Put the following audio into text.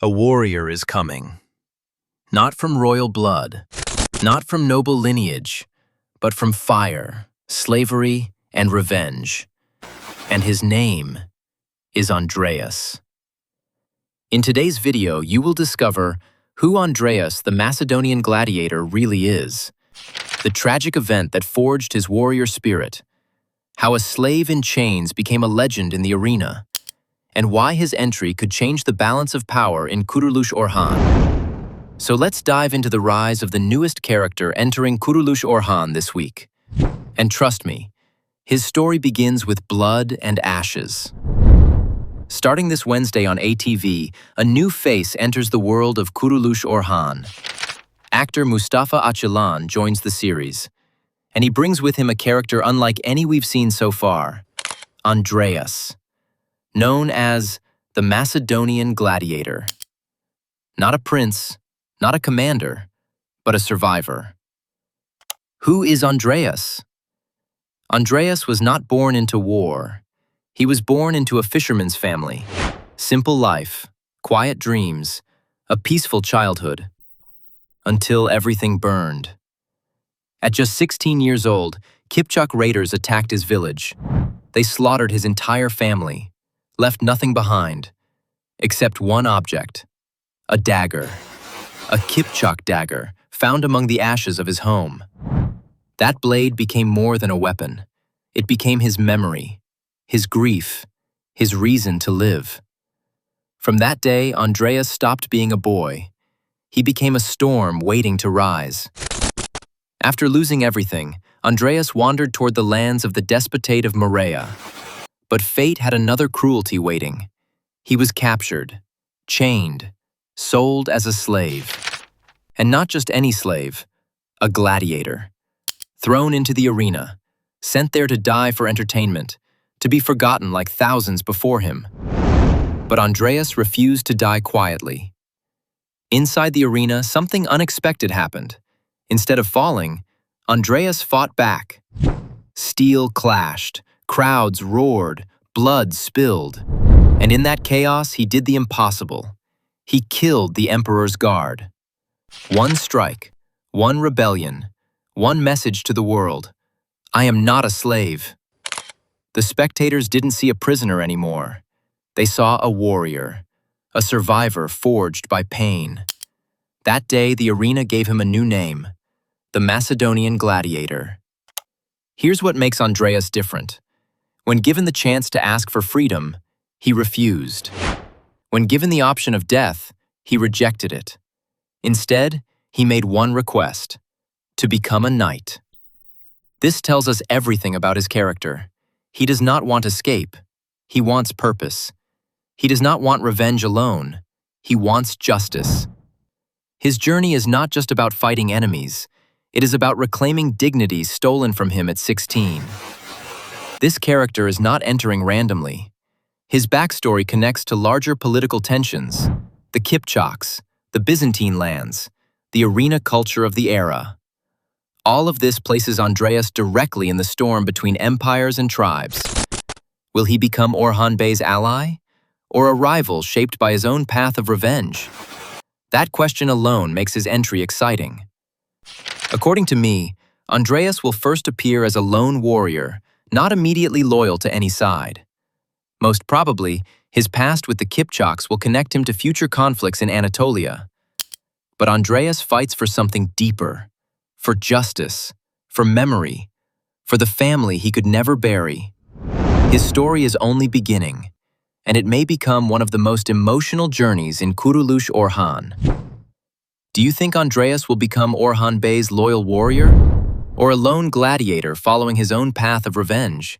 A warrior is coming. Not from royal blood, not from noble lineage, but from fire, slavery, and revenge. And his name is Andreas. In today's video, you will discover who Andreas, the Macedonian gladiator, really is, the tragic event that forged his warrior spirit, how a slave in chains became a legend in the arena, and why his entry could change the balance of power in Kurulus Orhan. So let's dive into the rise of the newest character entering Kurulus Orhan this week. And trust me, his story begins with blood and ashes. Starting this Wednesday on ATV, a new face enters the world of Kurulus Orhan. Actor Mustafa Açılan joins the series, and he brings with him a character unlike any we've seen so far, Andreas, known as the Macedonian gladiator. Not a prince, not a commander, but a survivor. Who is Andreas? Andreas was not born into war. He was born into a fisherman's family. Simple life, quiet dreams, a peaceful childhood. Until everything burned. At just 16 years old, Kipchak raiders attacked his village. They slaughtered his entire family, left nothing behind, except one object, a dagger. A Kipchak dagger, found among the ashes of his home. That blade became more than a weapon. It became his memory, his grief, his reason to live. From that day, Andreas stopped being a boy. He became a storm waiting to rise. After losing everything, Andreas wandered toward the lands of the despotate of Morea. But fate had another cruelty waiting. He was captured, chained, sold as a slave. And not just any slave, a gladiator. Thrown into the arena, sent there to die for entertainment, to be forgotten like thousands before him. But Andreas refused to die quietly. Inside the arena, something unexpected happened. Instead of falling, Andreas fought back. Steel clashed, crowds roared, blood spilled. And in that chaos, he did the impossible. He killed the emperor's guard. One strike, one rebellion, one message to the world. I am not a slave. The spectators didn't see a prisoner anymore. They saw a warrior, a survivor forged by pain. That day, the arena gave him a new name, the Macedonian gladiator. Here's what makes Andreas different. When given the chance to ask for freedom, he refused. When given the option of death, he rejected it. Instead, he made one request, to become a knight. This tells us everything about his character. He does not want escape. He wants purpose. He does not want revenge alone. He wants justice. His journey is not just about fighting enemies. It is about reclaiming dignity stolen from him at 16. This character is not entering randomly. His backstory connects to larger political tensions, the Kipchaks, the Byzantine lands, the arena culture of the era. All of this places Andreas directly in the storm between empires and tribes. Will he become Orhan Bey's ally, or a rival shaped by his own path of revenge? That question alone makes his entry exciting. According to me, Andreas will first appear as a lone warrior, not immediately loyal to any side. Most probably, his past with the Kipchaks will connect him to future conflicts in Anatolia. But Andreas fights for something deeper, for justice, for memory, for the family he could never bury. His story is only beginning, and it may become one of the most emotional journeys in Kurulus Orhan. Do you think Andreas will become Orhan Bey's loyal warrior, or a lone gladiator following his own path of revenge?